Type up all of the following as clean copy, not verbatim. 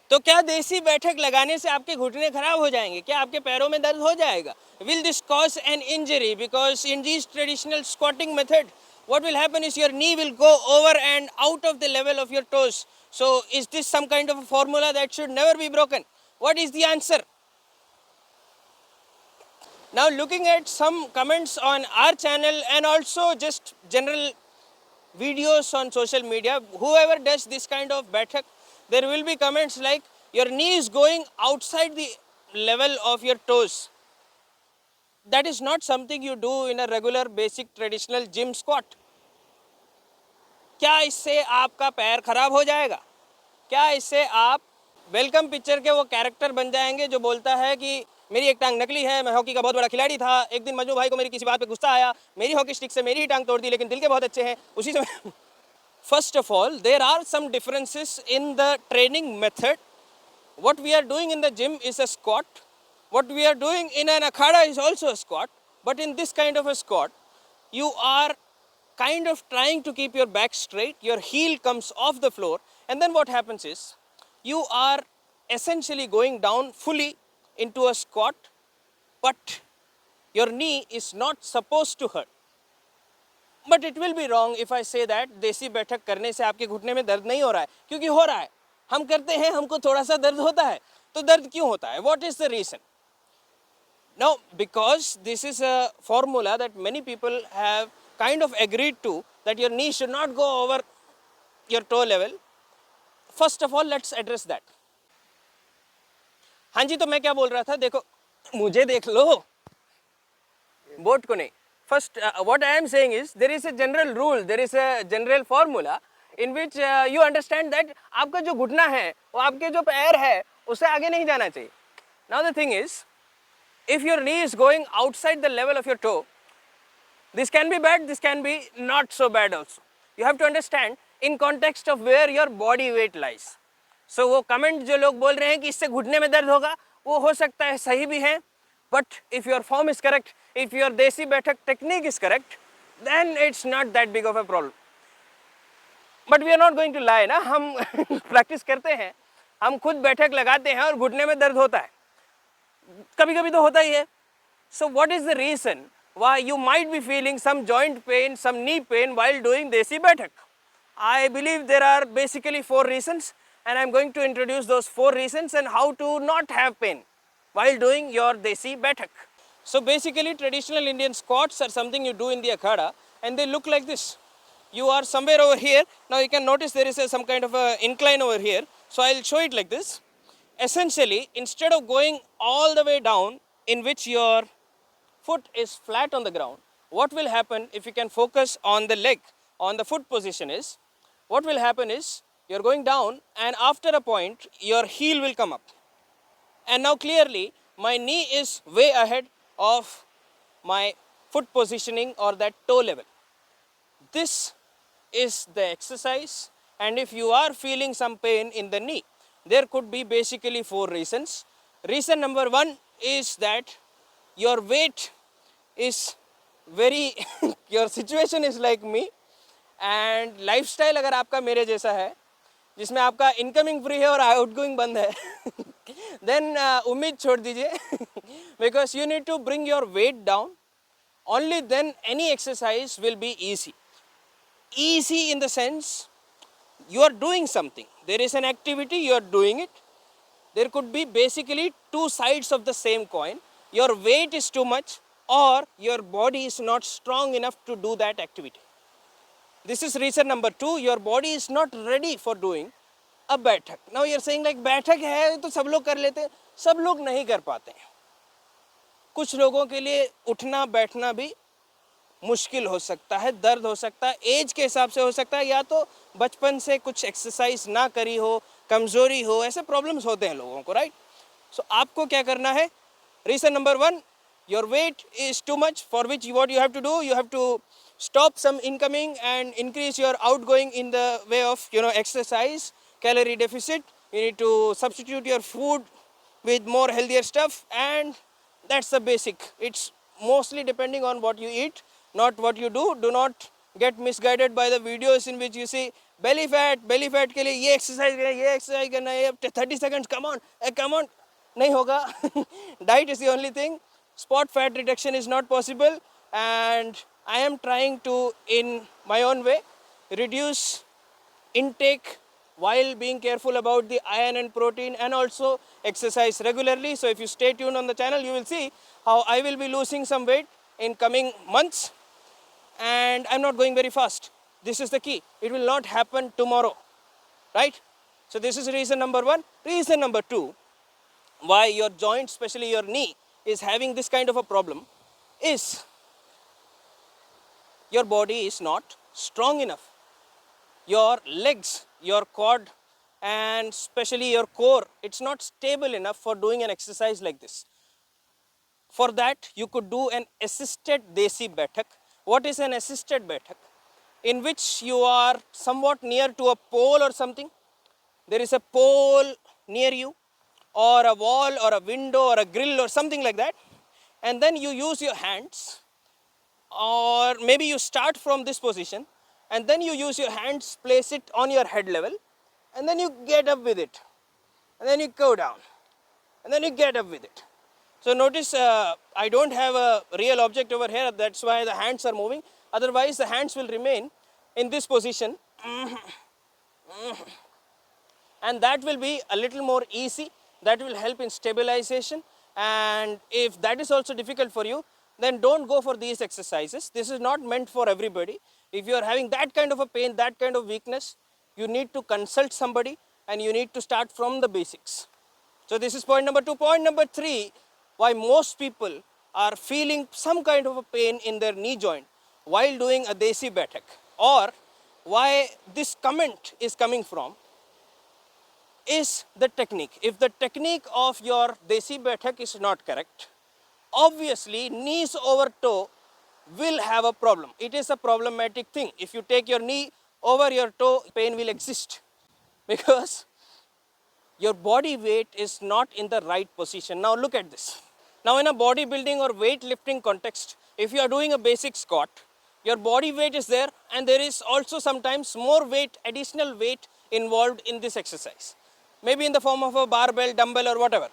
तो क्या देसी बैठक लगाने से आपके घुटने खराब हो जाएंगे? क्या आपके पैरों में दर्द हो जाएगा? Will this cause an injury? Because in these traditional squatting method, what will happen is your knee will go over and out of the level of your toes. So is this some kind of a formula that should never be broken? What is the answer? Now looking at some comments on our channel and also just general videos on social media, whoever does this kind of Baithak, there will be comments like your knee is going outside the level of your toes. That is not something you do in a regular basic traditional gym squat. क्या इससे आपका पैर खराब हो जाएगा? क्या इससे आप वेलकम पिक्चर के वो कैरेक्टर बन जाएंगे जो बोलता है कि मेरी एक टांग नकली है, मैं हॉकी का बहुत बड़ा खिलाड़ी था, एक दिन मजनू भाई को मेरी किसी बात पे गुस्सा आया, मेरी हॉकी स्टिक से मेरी ही टांग तोड़ दी, लेकिन दिल के बहुत अच्छे हैं, उसी से First of all, there are some differences in the training method. What we are doing in the gym is a squat. What we are doing in an akhada is also a squat. But in this kind of a squat, you are kind of trying to keep your back straight, your heel comes off the floor, and then what happens is, you are essentially going down fully into a squat, but your knee is not supposed to hurt. But it will be wrong if I say that देसी बैठक करने से आपके घुटने में दर्द नहीं हो रहा है, क्योंकि हो रहा है. हम करते हैं, हमको थोड़ा सा दर्द होता है. तो दर्द क्यों होता है? What is the reason? Now because this is a formula that many people have kind of agreed to, that your knee should not go over your toe level. First of all let's address that. हाँ जी, तो मैं क्या बोल रहा था, देखो मुझे देख लो, बोर्ड को नहीं. First, what I am saying is, there is a general rule, there is a general formula in which you understand that आपका जो घुटना है, वो आपके जो पैर है, उससे आगे नहीं जाना चाहिए. Now the thing is, if your knee is going outside the level of your toe, this can be bad, this can be not so bad also. You have to understand in context of where your body weight lies. So वो comment जो लोग बोल रहे हैं कि इससे घुटने में दर्द होगा, वो हो सकता है सही भी है. But if your form is correct, if your Desi Baithak technique is correct, then it's not that big of a problem. But we are not going to lie, ना. हम practice करते हैं, हम खुद बैठक लगाते हैं और घुटने में दर्द होता है, कभी कभी तो होता ही है. So what is the reason why you might be feeling some joint pain, some knee pain while doing Desi Baithak? I believe there are basically 4 reasons, and I am going to introduce those 4 reasons and how to not have pain while doing your Desi Baithak. So basically traditional Indian squats are something you do in the akhada, and they look like this. You are somewhere over here. Now you can notice there is some kind of a incline over here. So I will show it like this. Essentially, instead of going all the way down, in which your foot is flat on the ground, what will happen if you can focus on the leg, on the foot position is, what will happen is, you are going down and after a point, your heel will come up. And now clearly, my knee is way ahead of my foot positioning or that toe level. This is the exercise, and if you are feeling some pain in the knee, there could be basically 4 reasons. Reason number 1 is that your weight is very your situation is like me, and lifestyle अगर आपका मेरे जैसा है, जिसमें आपका incoming free है और outgoing बंद है, then उम्मीद छोड़ दीजिए, because you need to bring your weight down. Only then any exercise will be easy. Easy in the sense you are doing something. There is an activity, you are doing it. There could be basically 2 sides of the same coin. Your weight is too much or your body is not strong enough to do that activity. This is reason number 2. Your body is not ready for doing a Baithak. Now you are saying like Baithak है तो सब लोग कर लेते हैं. सब लोग नहीं कर पाते हैं. कुछ लोगों के लिए उठना बैठना भी मुश्किल हो सकता है, दर्द हो सकता है, एज के हिसाब से हो सकता है, या तो बचपन से कुछ एक्सरसाइज ना करी हो, कमज़ोरी हो, ऐसे प्रॉब्लम्स होते हैं लोगों को, राइट. सो आपको क्या करना है? Reason number 1, your weight is too much, for which what you have to do, you have to stop some incoming and increase your outgoing in the way of exercise, calorie deficit. You need to substitute your food with more healthier stuff, and that's the basic. It's mostly depending on what you eat, not what you do. Do not get misguided by the videos in which you see belly fat के लिए ये exercise करना है, 30 seconds, come on, नहीं होगा. Diet is the only thing. Spot fat reduction is not possible, and I am trying to, in my own way, reduce intake while being careful about the iron and protein, and also exercise regularly. So if you stay tuned on the channel, you will see how I will be losing some weight in coming months, and I'm not going very fast. This is the key. It will not happen tomorrow, right? So this is reason number one. Reason number two, why your joint, especially your knee, is having this kind of a problem is your body is not strong enough. Your legs, your quad, and especially your core, it's not stable enough for doing an exercise like this. For that, you could do an assisted Desi Baithak. What is an assisted Baithak? In which you are somewhat near to a pole or something. There is a pole near you, or a wall, or a window, or a grill, or something like that. And then you use your hands, or maybe you start from this position, and then you use your hands, place it on your head level, and then you get up with it. And then you go down, and then you get up with it. So notice I don't have a real object over here, that's why the hands are moving. Otherwise the hands will remain in this position. And that will be a little more easy. That will help in stabilization. And if that is also difficult for you, then don't go for these exercises. This is not meant for everybody. If you are having that kind of a pain, that kind of weakness, you need to consult somebody, and you need to start from the basics. So this is point number two. Point number three, why most people are feeling some kind of a pain in their knee joint while doing a Desi Baithak, or why this comment is coming from, is the technique. If the technique of your Desi Baithak is not correct, obviously knees over toe will have a problem. It is a problematic thing. If you take your knee over your toe, pain will exist, because your body weight is not in the right position. Now look at this. Now in a bodybuilding or weightlifting context, if you are doing a basic squat, your body weight is there, and there is also sometimes more weight, additional weight involved in this exercise. Maybe in the form of a barbell, dumbbell, or whatever.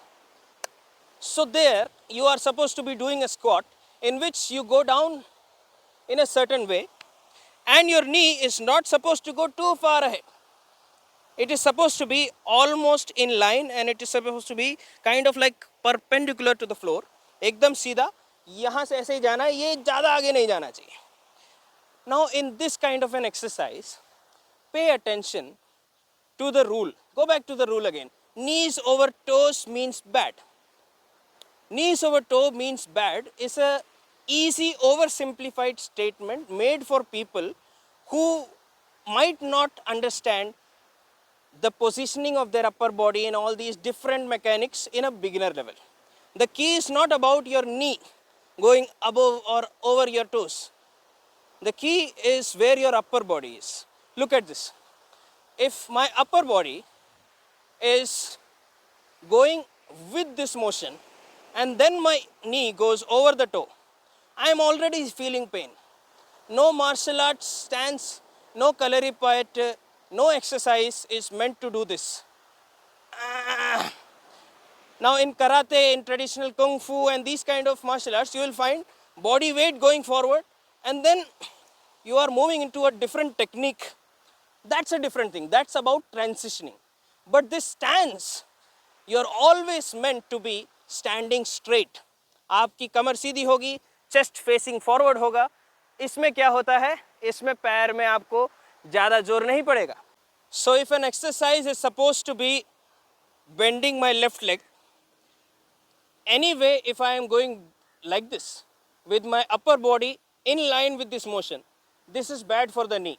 So there you are supposed to be doing a squat in which you go down in a certain way, and your knee is not supposed to go too far ahead. It is supposed to be almost in line, and it is supposed to be kind of like perpendicular to the floor. एकदम सीधा, यहाँ से ऐसे ही जाना है, ये ज़्यादा आगे नहीं जाना चाहिए. Now in this kind of an exercise, pay attention to the rule. Go back to the rule again. Knees over toes means bad. Knees over toe means bad is a easy oversimplified statement made for people who might not understand the positioning of their upper body and all these different mechanics in a beginner level. The key is not about your knee going above or over your toes. The key is where your upper body is. Look at this. If my upper body is going with this motion, and then my knee goes over the toe, I am already feeling pain. No martial arts stance, no Kalari, no exercise is meant to do this. Now in karate, in traditional kung fu and these kind of martial arts, you will find body weight going forward, and then you are moving into a different technique. That's a different thing. That's about transitioning. But this stance, you are always meant to be standing straight. आपकी कमर सीधी होगी, chest facing forward होगा. इसमें क्या होता है? इसमें पैर में आपको ज़्यादा जोर नहीं पड़ेगा. So if an exercise is supposed to be bending my left leg, anyway, if I am going like this, with my upper body in line with this motion, this is bad for the knee.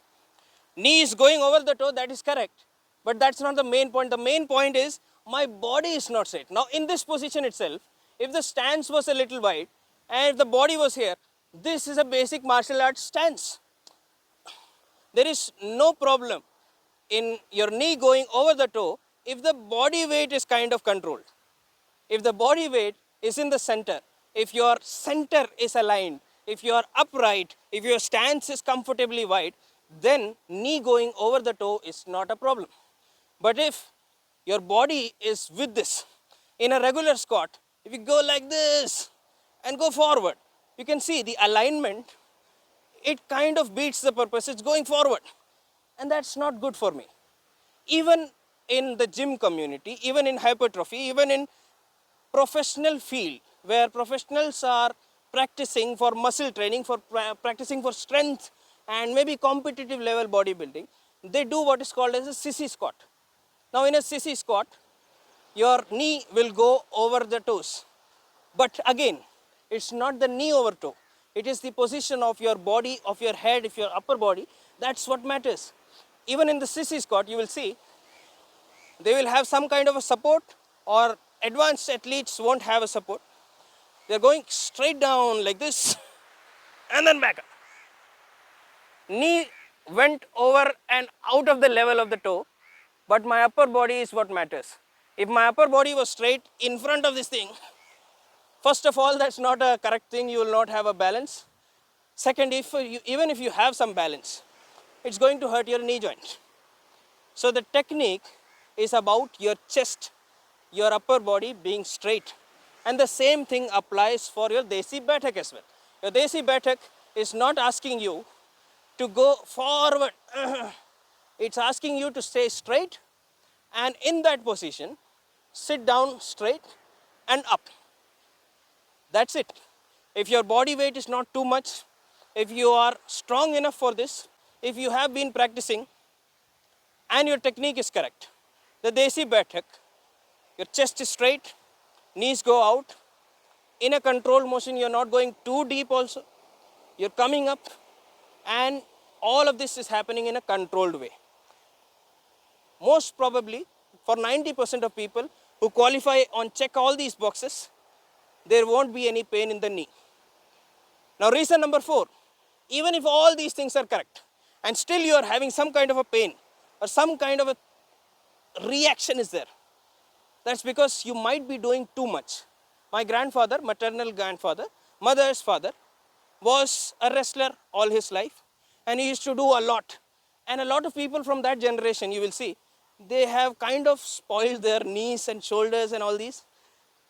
Knee is going over the toe, that is correct. But that's not the main point. The main point is my body is not straight. Now in this position itself, if the stance was a little wide and if the body was here, this is a basic martial arts stance. There is no problem in your knee going over the toe if the body weight is kind of controlled. If the body weight is in the center, if your center is aligned, if you are upright, if your stance is comfortably wide, then knee going over the toe is not a problem. But if your body is with this, in a regular squat, if you go like this and go forward, you can see the alignment, it kind of beats the purpose, it's going forward. And that's not good for me. Even in the gym community, even in hypertrophy, even in professional field where professionals are practicing for muscle training, for practicing for strength and maybe competitive level bodybuilding, they do what is called as a sissy squat. Now in a sissy squat, your knee will go over the toes. But again, it's not the knee over toe. It is the position of your body, of your head, of your upper body. That's what matters. Even in the sissy squat, you will see they will have some kind of a support, or advanced athletes won't have a support. They're going straight down like this and then back up. Knee went over and out of the level of the toe, but my upper body is what matters. If my upper body was straight in front of this thing, first of all, that's not a correct thing. You will not have a balance. Second, even if you have some balance, it's going to hurt your knee joint. So the technique is about your chest, your upper body being straight. And the same thing applies for your Desi Baithak as well. Your Desi Baithak is not asking you to go forward. It's asking you to stay straight, and in that position, sit down straight and up. That's it. If your body weight is not too much, if you are strong enough for this, if you have been practicing and your technique is correct, the Desi Baithak, your chest is straight, knees go out. In a controlled motion, you're not going too deep also. You're coming up, and all of this is happening in a controlled way. Most probably, for 90% of people who qualify on check all these boxes, there won't be any pain in the knee. Now reason number 4, even if all these things are correct and still you are having some kind of a pain or some kind of a reaction is there, that's because you might be doing too much. My grandfather, maternal grandfather, mother's father, was a wrestler all his life, and he used to do a lot. And a lot of people from that generation, you will see, they have kind of spoiled their knees and shoulders and all these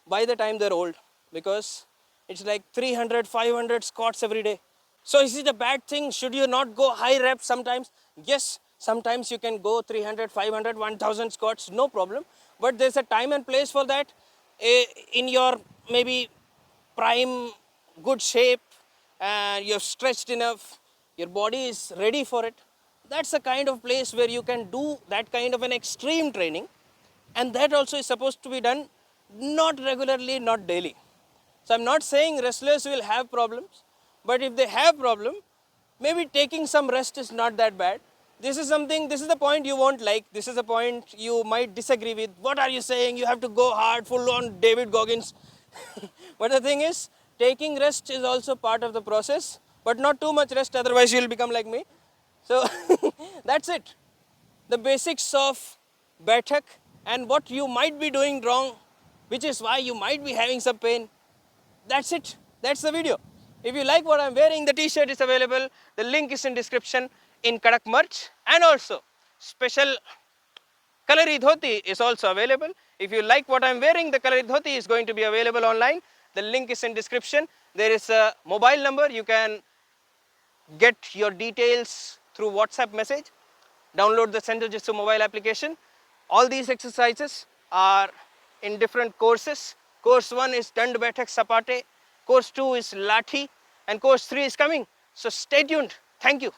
by the time they're old, because it's like 300, 500 squats every day. So is it a bad thing? Should you not go high reps sometimes? Yes, sometimes you can go 300, 500, 1000 squats, no problem. But there's a time and place for that. In your maybe prime, good shape, and you're stretched enough, your body is ready for it. That's the kind of place where you can do that kind of an extreme training. And that also is supposed to be done not regularly, not daily. So I'm not saying wrestlers will have problems, but if they have problem, maybe taking some rest is not that bad. This is the point you won't like. This is the point you might disagree with. What are you saying? You have to go hard, full on David Goggins. But the thing is, taking rest is also part of the process, but not too much rest, otherwise you'll become like me. So that's it. The basics of Baithak and what you might be doing wrong, which is why you might be having some pain. That's it. That's the video. If you like what I'm wearing, the t-shirt is available. The link is in description in Kadak merch, and also special Kalari Dhoti is also available. If you like what I'm wearing, the Kalari Dhoti is going to be available online. The link is in description. There is a mobile number. You can get your details through WhatsApp message. Download the Center Jitsu mobile application. All these exercises are in different courses. Course 1 is Dand Baithak Sapate. Course 2 is Lathi. And course 3 is coming. So stay tuned. Thank you.